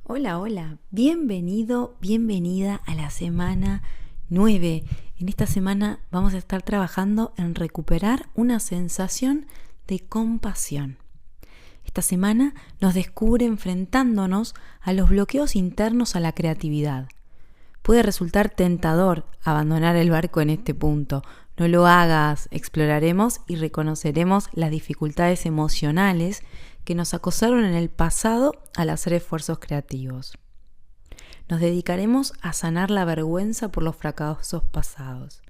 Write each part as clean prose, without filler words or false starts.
Hola, hola, bienvenido, bienvenida a la semana 9. En esta semana vamos a estar trabajando en recuperar una sensación de compasión. Esta semana nos descubre enfrentándonos a los bloqueos internos a la creatividad. Puede resultar tentador abandonar el barco en este punto. No lo hagas, exploraremos y reconoceremos las dificultades emocionales que nos acosaron en el pasado al hacer esfuerzos creativos. Nos dedicaremos a sanar la vergüenza por los fracasos pasados.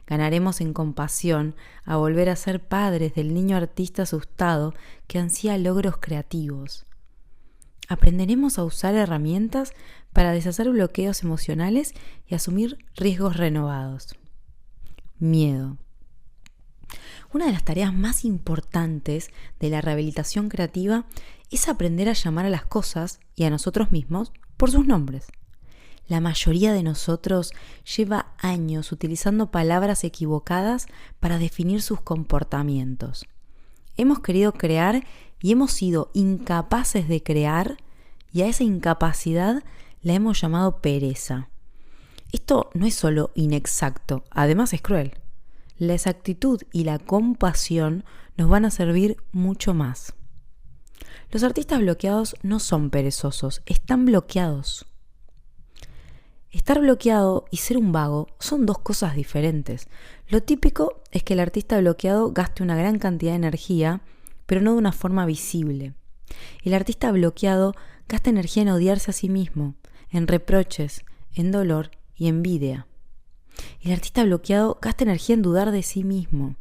Ganaremos en compasión a volver a ser padres del niño artista asustado que ansía logros creativos. Aprenderemos a usar herramientas para deshacer bloqueos emocionales y asumir riesgos renovados. Miedo. Una de las tareas más importantes de la rehabilitación creativa es aprender a llamar a las cosas y a nosotros mismos por sus nombres. La mayoría de nosotros lleva años utilizando palabras equivocadas para definir sus comportamientos. Hemos querido crear y hemos sido incapaces de crear, y a esa incapacidad la hemos llamado pereza. Esto no es solo inexacto, además es cruel. La exactitud y la compasión nos van a servir mucho más. Los artistas bloqueados no son perezosos, están bloqueados. Estar bloqueado y ser un vago son dos cosas diferentes. Lo típico es que el artista bloqueado gaste una gran cantidad de energía, pero no de una forma visible. El artista bloqueado gasta energía en odiarse a sí mismo, en reproches, en dolor y envidia. El artista bloqueado gasta energía en dudar de sí mismo.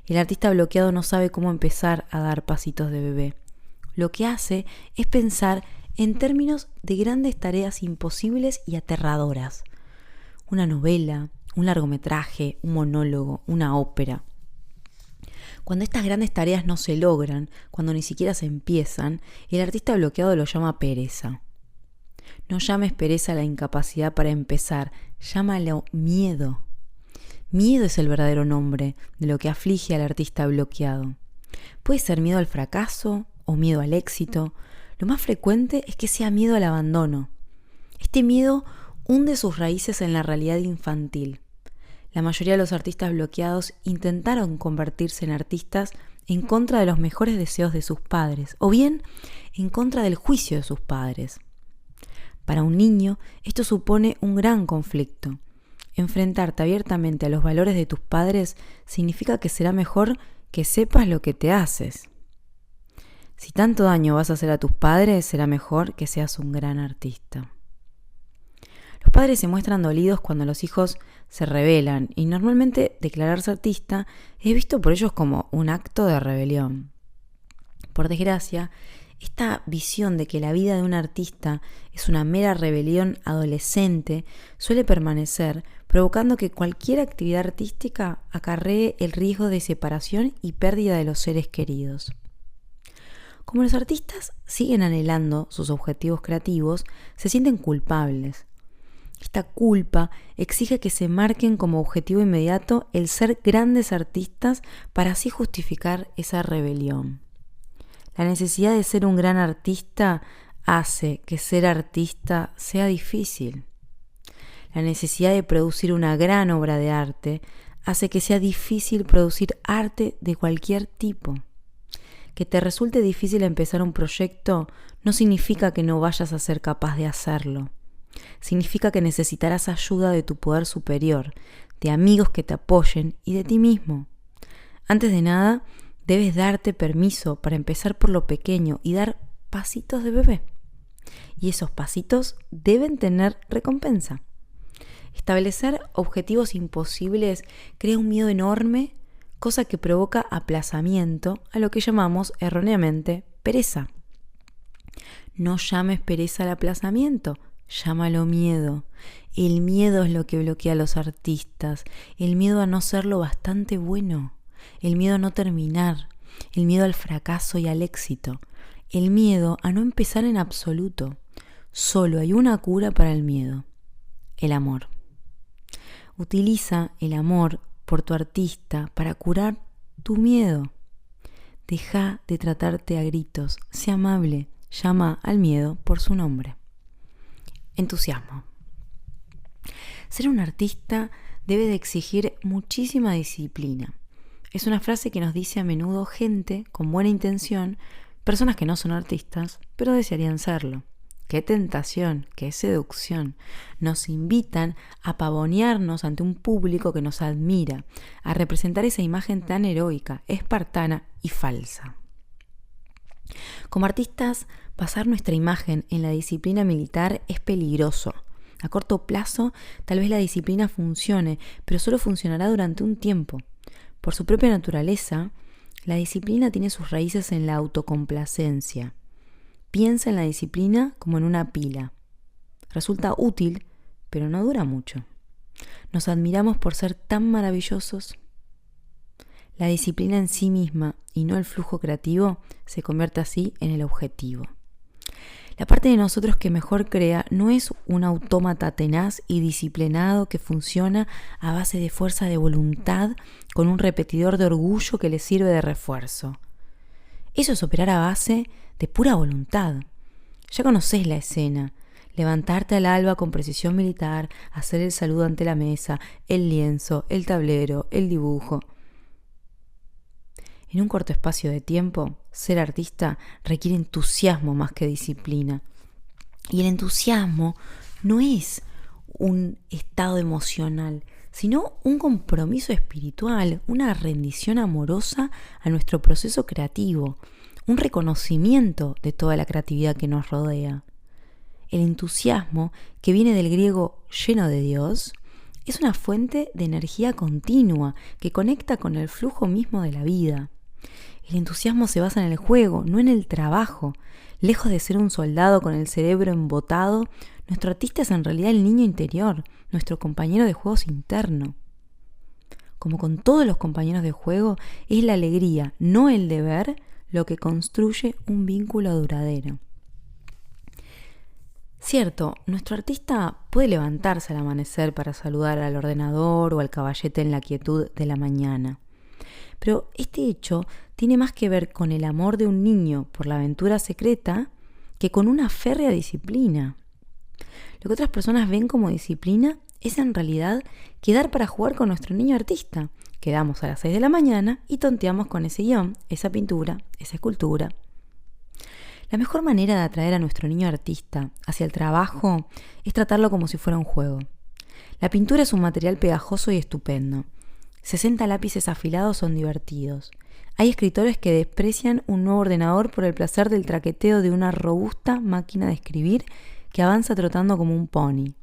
El artista bloqueado no sabe cómo empezar a dar pasitos de bebé. Lo que hace es pensar en términos de grandes tareas imposibles y aterradoras. Una novela, un largometraje, un monólogo, una ópera. Cuando estas grandes tareas no se logran, cuando ni siquiera se empiezan, el artista bloqueado lo llama pereza. No llames pereza a la incapacidad para empezar, llámalo miedo. Miedo es el verdadero nombre de lo que aflige al artista bloqueado. Puede ser miedo al fracaso o miedo al éxito. Lo más frecuente es que sea miedo al abandono. Este miedo hunde sus raíces en la realidad infantil. La mayoría de los artistas bloqueados intentaron convertirse en artistas en contra de los mejores deseos de sus padres, o bien en contra del juicio de sus padres. Para un niño, esto supone un gran conflicto. Enfrentarte abiertamente a los valores de tus padres significa que será mejor que sepas lo que te haces. Si tanto daño vas a hacer a tus padres, será mejor que seas un gran artista. Los padres se muestran dolidos cuando los hijos se rebelan y normalmente declararse artista es visto por ellos como un acto de rebelión. Por desgracia, esta visión de que la vida de un artista es una mera rebelión adolescente suele permanecer, provocando que cualquier actividad artística acarree el riesgo de separación y pérdida de los seres queridos. Como los artistas siguen anhelando sus objetivos creativos, se sienten culpables. Esta culpa exige que se marquen como objetivo inmediato el ser grandes artistas para así justificar esa rebelión. La necesidad de ser un gran artista hace que ser artista sea difícil. La necesidad de producir una gran obra de arte hace que sea difícil producir arte de cualquier tipo. Que te resulte difícil empezar un proyecto no significa que no vayas a ser capaz de hacerlo. Significa que necesitarás ayuda de tu poder superior, de amigos que te apoyen y de ti mismo. Antes de nada, debes darte permiso para empezar por lo pequeño y dar pasitos de bebé. Y esos pasitos deben tener recompensa. Establecer objetivos imposibles crea un miedo enorme, cosa que provoca aplazamiento, a lo que llamamos erróneamente pereza. No llames pereza al aplazamiento, llámalo miedo. El miedo es lo que bloquea a los artistas, el miedo a no ser lo bastante bueno, el miedo a no terminar, el miedo al fracaso y al éxito, el miedo a no empezar en absoluto. Solo hay una cura para el miedo: el amor. Utiliza el amor por tu artista para curar tu miedo. Deja de tratarte a gritos, sé amable, llama al miedo por su nombre. Entusiasmo. Ser un artista debe de exigir muchísima disciplina. Es una frase que nos dice a menudo gente con buena intención, personas que no son artistas, pero desearían serlo. ¡Qué tentación! ¡Qué seducción! Nos invitan a pavonearnos ante un público que nos admira, a representar esa imagen tan heroica, espartana y falsa. Como artistas, basar nuestra imagen en la disciplina militar es peligroso. A corto plazo, tal vez la disciplina funcione, pero solo funcionará durante un tiempo. Por su propia naturaleza, la disciplina tiene sus raíces en la autocomplacencia. Piensa en la disciplina como en una pila. Resulta útil, pero no dura mucho. Nos admiramos por ser tan maravillosos. La disciplina en sí misma y no el flujo creativo se convierte así en el objetivo. La parte de nosotros que mejor crea no es un autómata tenaz y disciplinado que funciona a base de fuerza de voluntad con un repetidor de orgullo que le sirve de refuerzo. Eso es operar a base de pura voluntad. Ya conocés la escena. Levantarte al alba con precisión militar, hacer el saludo ante la mesa, el lienzo, el tablero, el dibujo. En un corto espacio de tiempo, ser artista requiere entusiasmo más que disciplina. Y el entusiasmo no es un estado emocional, sino un compromiso espiritual, una rendición amorosa a nuestro proceso creativo, un reconocimiento de toda la creatividad que nos rodea. El entusiasmo, que viene del griego lleno de Dios, es una fuente de energía continua que conecta con el flujo mismo de la vida. El entusiasmo se basa en el juego, no en el trabajo. Lejos de ser un soldado con el cerebro embotado, nuestro artista es en realidad el niño interior, nuestro compañero de juegos interno. Como con todos los compañeros de juego, es la alegría, no el deber, lo que construye un vínculo duradero. Cierto, nuestro artista puede levantarse al amanecer para saludar al ordenador o al caballete en la quietud de la mañana. Pero este hecho tiene más que ver con el amor de un niño por la aventura secreta que con una férrea disciplina. Lo que otras personas ven como disciplina es en realidad quedar para jugar con nuestro niño artista. Quedamos a las 6 de la mañana y tonteamos con ese guión, esa pintura, esa escultura. La mejor manera de atraer a nuestro niño artista hacia el trabajo es tratarlo como si fuera un juego. La pintura es un material pegajoso y estupendo. 60 lápices afilados son divertidos. Hay escritores que desprecian un nuevo ordenador por el placer del traqueteo de una robusta máquina de escribir que avanza trotando como un pony.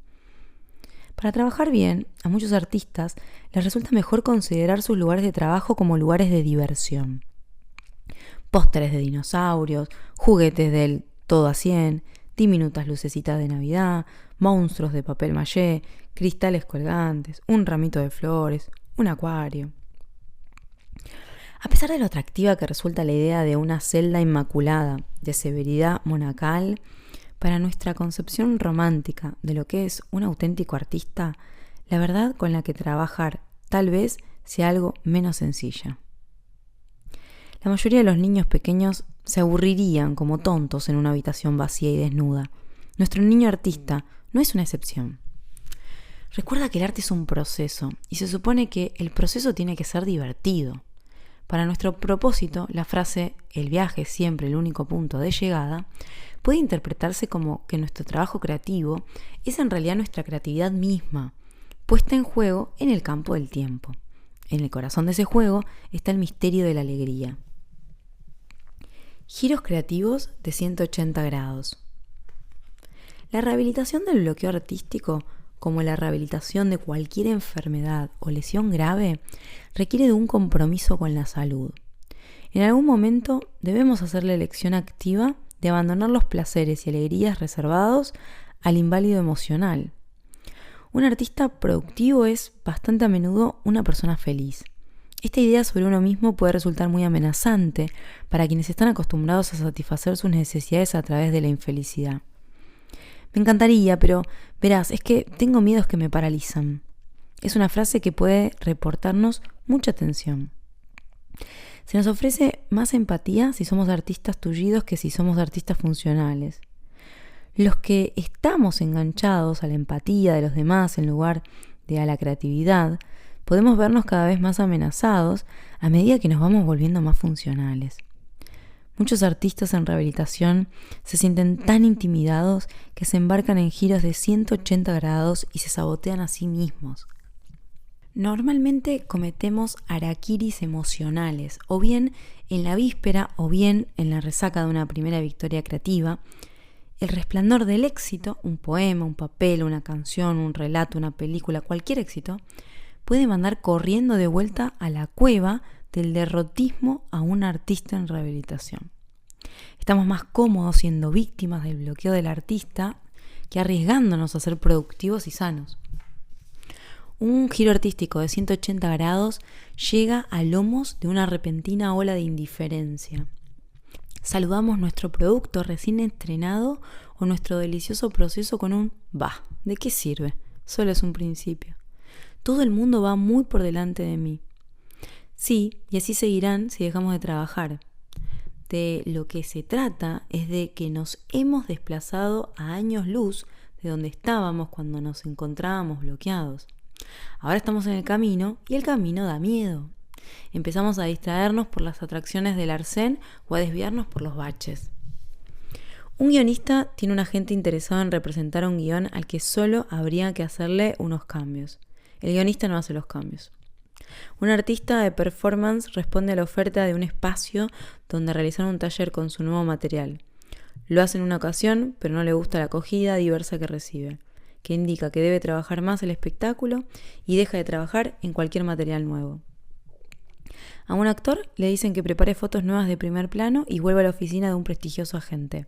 Para trabajar bien, a muchos artistas les resulta mejor considerar sus lugares de trabajo como lugares de diversión. Pósteres de dinosaurios, juguetes del todo a 100, diminutas lucecitas de Navidad, monstruos de papel maché, cristales colgantes, un ramito de flores, un acuario. A pesar de lo atractiva que resulta la idea de una celda inmaculada de severidad monacal, para nuestra concepción romántica de lo que es un auténtico artista, la verdad con la que trabajar tal vez sea algo menos sencilla. La mayoría de los niños pequeños se aburrirían como tontos en una habitación vacía y desnuda. Nuestro niño artista no es una excepción. Recuerda que el arte es un proceso y se supone que el proceso tiene que ser divertido. Para nuestro propósito, la frase «el viaje es siempre el único punto de llegada» puede interpretarse como que nuestro trabajo creativo es en realidad nuestra creatividad misma, puesta en juego en el campo del tiempo. En el corazón de ese juego está el misterio de la alegría. Giros creativos de 180 grados. La rehabilitación del bloqueo artístico, como la rehabilitación de cualquier enfermedad o lesión grave, requiere de un compromiso con la salud. En algún momento debemos hacer la elección activa de abandonar los placeres y alegrías reservados al inválido emocional. Un artista productivo es bastante a menudo una persona feliz. Esta idea sobre uno mismo puede resultar muy amenazante para quienes están acostumbrados a satisfacer sus necesidades a través de la infelicidad. Me encantaría, pero verás, es que tengo miedos que me paralizan. Es una frase que puede reportarnos mucha tensión. Se nos ofrece más empatía si somos artistas tullidos que si somos artistas funcionales. Los que estamos enganchados a la empatía de los demás en lugar de a la creatividad, podemos vernos cada vez más amenazados a medida que nos vamos volviendo más funcionales. Muchos artistas en rehabilitación se sienten tan intimidados que se embarcan en giros de 180 grados y se sabotean a sí mismos. Normalmente cometemos harakiris emocionales, o bien en la víspera o bien en la resaca de una primera victoria creativa. El resplandor del éxito, un poema, un papel, una canción, un relato, una película, cualquier éxito, puede mandar corriendo de vuelta a la cueva del derrotismo a un artista en rehabilitación. Estamos más cómodos siendo víctimas del bloqueo del artista que arriesgándonos a ser productivos y sanos. Un giro artístico de 180 grados llega a lomos de una repentina ola de indiferencia. Saludamos nuestro producto recién estrenado o nuestro delicioso proceso con un «bah, ¿de qué sirve? Solo es un principio. Todo el mundo va muy por delante de mí». Sí, y así seguirán si dejamos de trabajar. De lo que se trata es de que nos hemos desplazado a años luz de donde estábamos cuando nos encontrábamos bloqueados. Ahora estamos en el camino y el camino da miedo. Empezamos a distraernos por las atracciones del arcén o a desviarnos por los baches. Un guionista tiene un agente interesado en representar un guión al que solo habría que hacerle unos cambios. El guionista no hace los cambios. Un artista de performance responde a la oferta de un espacio donde realizar un taller con su nuevo material. Lo hace en una ocasión, pero no le gusta la acogida diversa que recibe, que indica que debe trabajar más el espectáculo y deja de trabajar en cualquier material nuevo. A un actor le dicen que prepare fotos nuevas de primer plano y vuelva a la oficina de un prestigioso agente.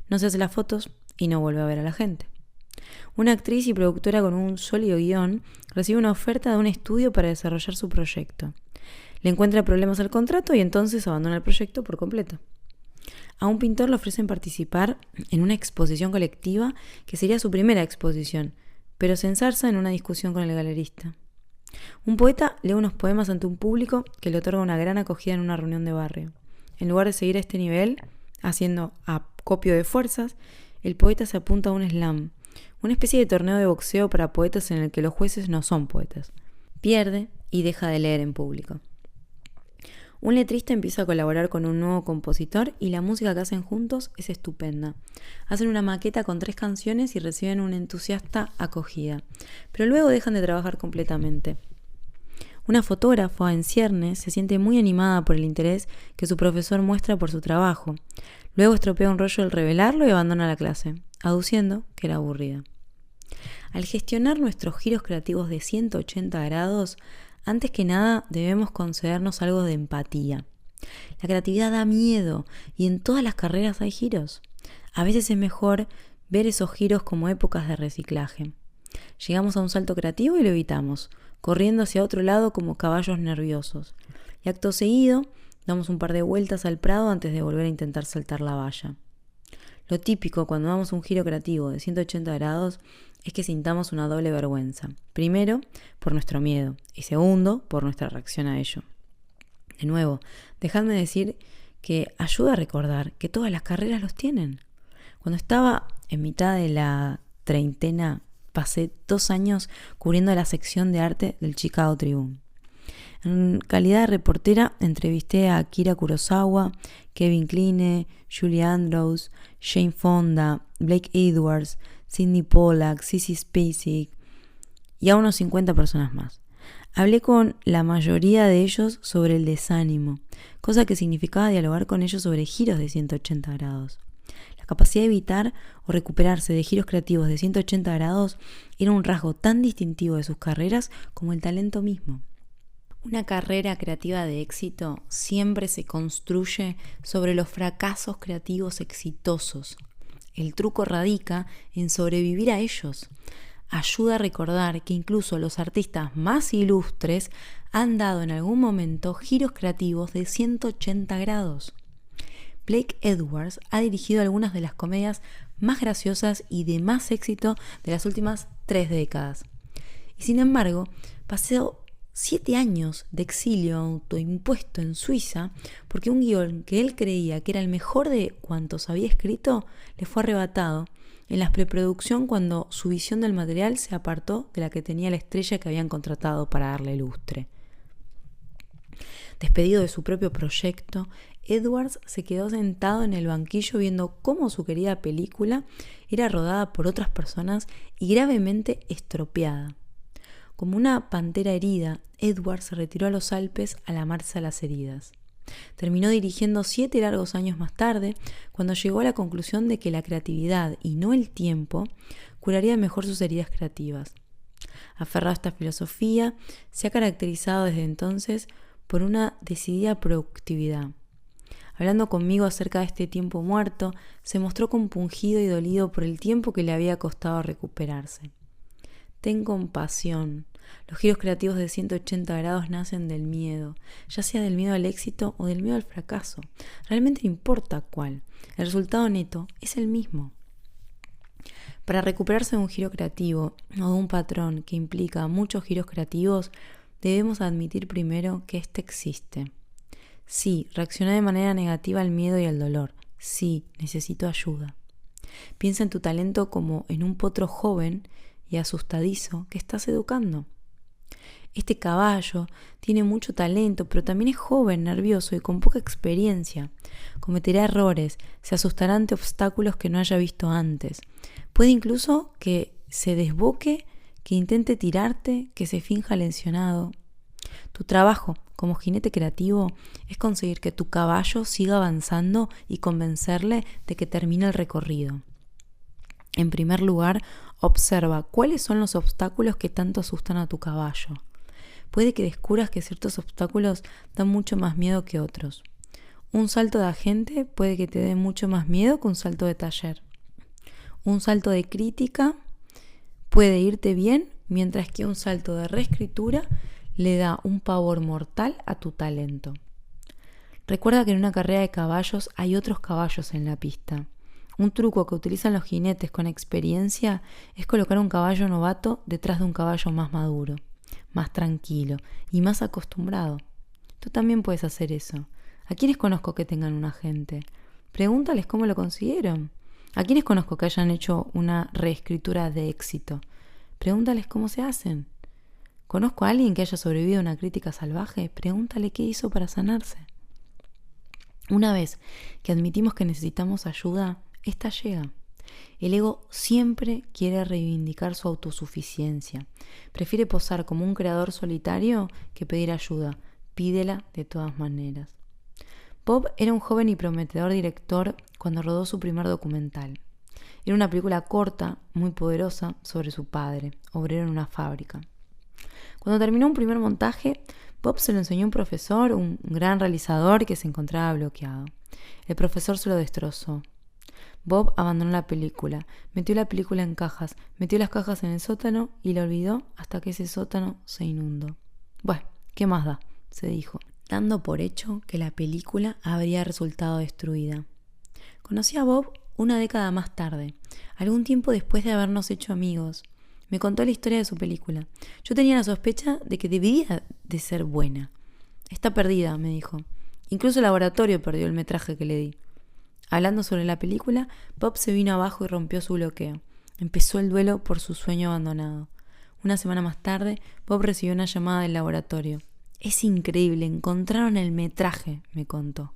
No se hace las fotos y no vuelve a ver a la gente. Una actriz y productora con un sólido guión recibe una oferta de un estudio para desarrollar su proyecto. Le encuentra problemas al contrato y entonces abandona el proyecto por completo. A un pintor le ofrecen participar en una exposición colectiva que sería su primera exposición, pero se ensarza en una discusión con el galerista. Un poeta lee unos poemas ante un público que le otorga una gran acogida en una reunión de barrio. En lugar de seguir a este nivel, haciendo acopio de fuerzas, el poeta se apunta a un slam, una especie de torneo de boxeo para poetas en el que los jueces no son poetas. Pierde y deja de leer en público. Un letrista empieza a colaborar con un nuevo compositor y la música que hacen juntos es estupenda. Hacen una maqueta con 3 canciones y reciben una entusiasta acogida, pero luego dejan de trabajar completamente. Una fotógrafa en ciernes se siente muy animada por el interés que su profesor muestra por su trabajo. Luego estropea un rollo al revelarlo y abandona la clase, aduciendo que era aburrida. Al gestionar nuestros giros creativos de 180 grados, antes que nada debemos concedernos algo de empatía. La creatividad da miedo y en todas las carreras hay giros. A veces es mejor ver esos giros como épocas de reciclaje. Llegamos a un salto creativo y lo evitamos, corriendo hacia otro lado como caballos nerviosos. Y acto seguido, damos un par de vueltas al prado antes de volver a intentar saltar la valla. Lo típico cuando damos un giro creativo de 180 grados es que sintamos una doble vergüenza. Primero, por nuestro miedo y segundo, por nuestra reacción a ello. De nuevo, dejadme decir que ayuda a recordar que todas las carreras los tienen. Cuando estaba en mitad de la treintena, pasé 2 años cubriendo la sección de arte del Chicago Tribune. En calidad de reportera entrevisté a Akira Kurosawa, Kevin Kline, Julie Andrews, Jane Fonda, Blake Edwards, Sidney Pollack, Sissy Spacek y a unos 50 personas más. Hablé con la mayoría de ellos sobre el desánimo, cosa que significaba dialogar con ellos sobre giros de 180 grados. La capacidad de evitar o recuperarse de giros creativos de 180 grados era un rasgo tan distintivo de sus carreras como el talento mismo. Una carrera creativa de éxito siempre se construye sobre los fracasos creativos exitosos. El truco radica en sobrevivir a ellos. Ayuda a recordar que incluso los artistas más ilustres han dado en algún momento giros creativos de 180 grados. Blake Edwards ha dirigido algunas de las comedias más graciosas y de más éxito de las últimas 3 décadas. Y sin embargo, pasó 7 años de exilio autoimpuesto en Suiza porque un guión que él creía que era el mejor de cuantos había escrito le fue arrebatado en la preproducción cuando su visión del material se apartó de la que tenía la estrella que habían contratado para darle lustre. Despedido de su propio proyecto, Edwards se quedó sentado en el banquillo viendo cómo su querida película era rodada por otras personas y gravemente estropeada. Como una pantera herida, Edwards se retiró a los Alpes a lamarse las heridas. Terminó dirigiendo 7 largos años más tarde, cuando llegó a la conclusión de que la creatividad y no el tiempo curaría mejor sus heridas creativas. Aferrado a esta filosofía, se ha caracterizado desde entonces por una decidida productividad. Hablando conmigo acerca de este tiempo muerto, se mostró compungido y dolido por el tiempo que le había costado recuperarse. Ten compasión. Los giros creativos de 180 grados nacen del miedo, ya sea del miedo al éxito o del miedo al fracaso. Realmente no importa cuál. El resultado neto es el mismo. Para recuperarse de un giro creativo o de un patrón que implica muchos giros creativos, debemos admitir primero que éste existe. Sí, reaccioné de manera negativa al miedo y al dolor. Sí, necesito ayuda. Piensa en tu talento como en un potro joven y asustadizo que estás educando. Este caballo tiene mucho talento, pero también es joven, nervioso y con poca experiencia. Cometerá errores, se asustará ante obstáculos que no haya visto antes. Puede incluso que se desboque, que intente tirarte, que se finja lesionado. Tu trabajo como jinete creativo es conseguir que tu caballo siga avanzando y convencerle de que termine el recorrido. En primer lugar, observa cuáles son los obstáculos que tanto asustan a tu caballo. Puede que descubras que ciertos obstáculos dan mucho más miedo que otros. Un salto de agente puede que te dé mucho más miedo que un salto de taller. Un salto de crítica puede irte bien, mientras que un salto de reescritura le da un pavor mortal a tu talento. Recuerda que en una carrera de caballos hay otros caballos en la pista. Un truco que utilizan los jinetes con experiencia es colocar un caballo novato detrás de un caballo más maduro, más tranquilo y más acostumbrado. Tú también puedes hacer eso. ¿A quiénes conozco que tengan un agente? Pregúntales cómo lo consiguieron. ¿A quiénes conozco que hayan hecho una reescritura de éxito? Pregúntales cómo se hacen. ¿Conozco a alguien que haya sobrevivido a una crítica salvaje? Pregúntale qué hizo para sanarse. Una vez que admitimos que necesitamos ayuda, esta llega. El ego siempre quiere reivindicar su autosuficiencia. Prefiere posar como un creador solitario que pedir ayuda. Pídela de todas maneras. Bob era un joven y prometedor director cuando rodó su primer documental. Era una película corta, muy poderosa, sobre su padre, obrero en una fábrica. Cuando terminó un primer montaje, Bob se lo enseñó a un profesor, un gran realizador que se encontraba bloqueado. El profesor se lo destrozó. Bob abandonó la película, metió la película en cajas, metió las cajas en el sótano y la olvidó hasta que ese sótano se inundó. Bueno, ¿qué más da?, se dijo, dando por hecho que la película habría resultado destruida. Conocí a Bob una década más tarde, algún tiempo después de habernos hecho amigos. Me contó la historia de su película. Yo tenía la sospecha de que debía de ser buena. Está perdida, me dijo. Incluso el laboratorio perdió el metraje que le di. Hablando sobre la película, Bob se vino abajo y rompió su bloqueo. Empezó el duelo por su sueño abandonado. Una semana más tarde, Bob recibió una llamada del laboratorio. Es increíble, encontraron el metraje, me contó.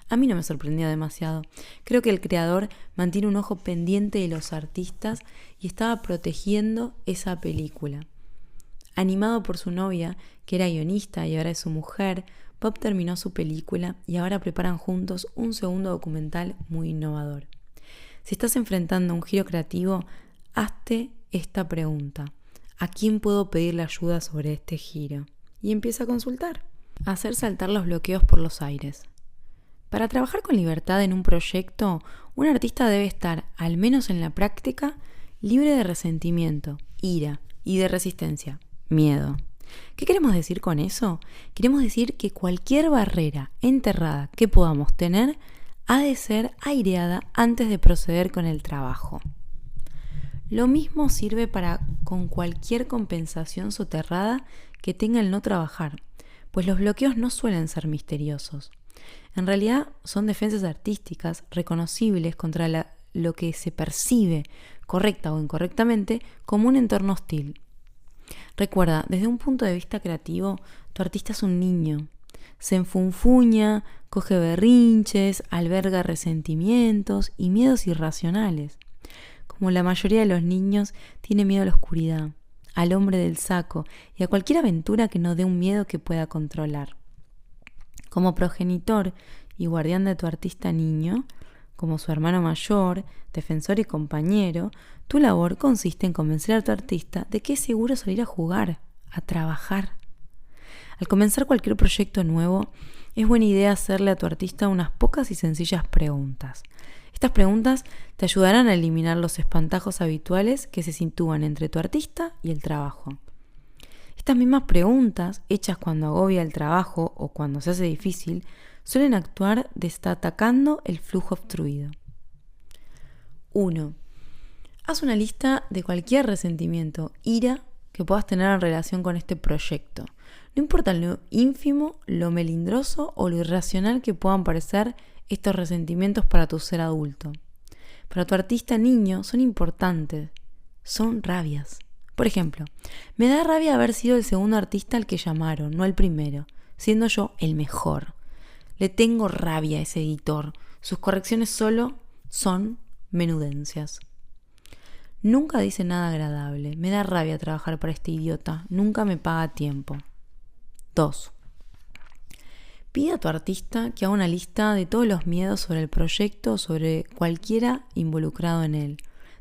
A mí no me sorprendió demasiado. Creo que el creador mantiene un ojo pendiente de los artistas y estaba protegiendo esa película. Animado por su novia, que era guionista y ahora es su mujer, Bob terminó su película y ahora preparan juntos un segundo documental muy innovador. Si estás enfrentando un giro creativo, hazte esta pregunta. ¿A quién puedo pedirle ayuda sobre este giro? Y empieza a consultar. Hacer saltar los bloqueos por los aires. Para trabajar con libertad en un proyecto, un artista debe estar, al menos en la práctica, libre de resentimiento, ira y de resistencia, miedo. ¿Qué queremos decir con eso? Queremos decir que cualquier barrera enterrada que podamos tener ha de ser aireada antes de proceder con el trabajo. Lo mismo sirve con cualquier compensación soterrada que tenga el no trabajar, pues los bloqueos no suelen ser misteriosos. En realidad son defensas artísticas reconocibles contra lo que se percibe, correcta o incorrectamente, como un entorno hostil. Recuerda, desde un punto de vista creativo, tu artista es un niño. Se enfunfuña, coge berrinches, alberga resentimientos y miedos irracionales. Como la mayoría de los niños, tiene miedo a la oscuridad, al hombre del saco y a cualquier aventura que no dé un miedo que pueda controlar. Como progenitor y guardián de tu artista niño, como su hermano mayor, defensor y compañero, tu labor consiste en convencer a tu artista de que es seguro salir a jugar, a trabajar. Al comenzar cualquier proyecto nuevo, es buena idea hacerle a tu artista unas pocas y sencillas preguntas. Estas preguntas te ayudarán a eliminar los espantajos habituales que se sitúan entre tu artista y el trabajo. Estas mismas preguntas, hechas cuando agobia el trabajo o cuando se hace difícil, suelen actuar destatacando el flujo obstruido. 1. Haz una lista de cualquier resentimiento, ira que puedas tener en relación con este proyecto. No importa lo ínfimo, lo melindroso o lo irracional que puedan parecer estos resentimientos para tu ser adulto. Para tu artista niño son importantes, son rabias. Por ejemplo, me da rabia haber sido el segundo artista al que llamaron, no el primero, siendo yo el mejor. Le tengo rabia a ese editor, sus correcciones solo son menudencias. Nunca dice nada agradable, me da rabia trabajar para este idiota, nunca me paga a tiempo. 2. Pide a tu artista que haga una lista de todos los miedos sobre el proyecto o sobre cualquiera involucrado en él.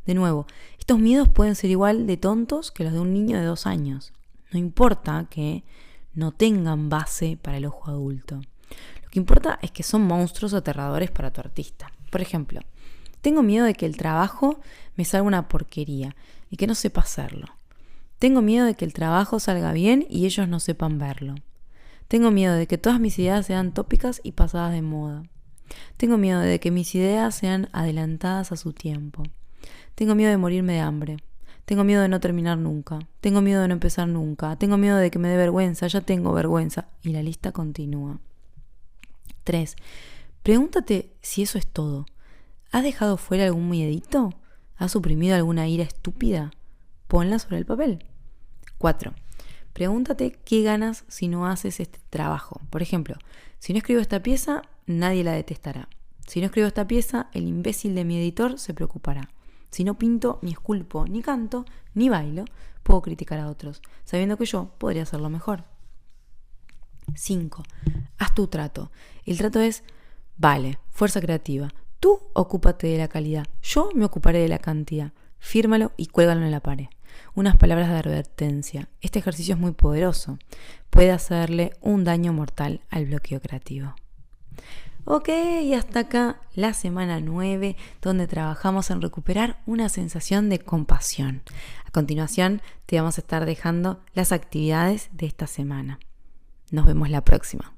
De nuevo, estos miedos pueden ser igual de tontos que los de un niño de 2 años. No importa que no tengan base para el ojo adulto. Lo que importa es que son monstruos aterradores para tu artista. Por ejemplo, tengo miedo de que el trabajo me salga una porquería y que no sepa hacerlo. Tengo miedo de que el trabajo salga bien y ellos no sepan verlo. Tengo miedo de que todas mis ideas sean tópicas y pasadas de moda. Tengo miedo de que mis ideas sean adelantadas a su tiempo. Tengo miedo de morirme de hambre. Tengo miedo de no terminar nunca. Tengo miedo de no empezar nunca. Tengo miedo de que me dé vergüenza. Ya tengo vergüenza. Y la lista continúa. 3. Pregúntate si eso es todo. ¿Has dejado fuera algún miedito? ¿Has suprimido alguna ira estúpida? Ponla sobre el papel. 4. Pregúntate qué ganas si no haces este trabajo. Por ejemplo, si no escribo esta pieza, nadie la detestará. Si no escribo esta pieza, el imbécil de mi editor se preocupará. Si no pinto, ni esculpo, ni canto, ni bailo, puedo criticar a otros, sabiendo que yo podría hacerlo mejor. 5. Haz tu trato. El trato es, vale, fuerza creativa. Tú ocúpate de la calidad, yo me ocuparé de la cantidad. Fírmalo y cuélgalo en la pared. Unas palabras de advertencia. Este ejercicio es muy poderoso. Puede hacerle un daño mortal al bloqueo creativo. Ok, y hasta acá la semana 9, donde trabajamos en recuperar una sensación de compasión. A continuación, te vamos a estar dejando las actividades de esta semana. Nos vemos la próxima.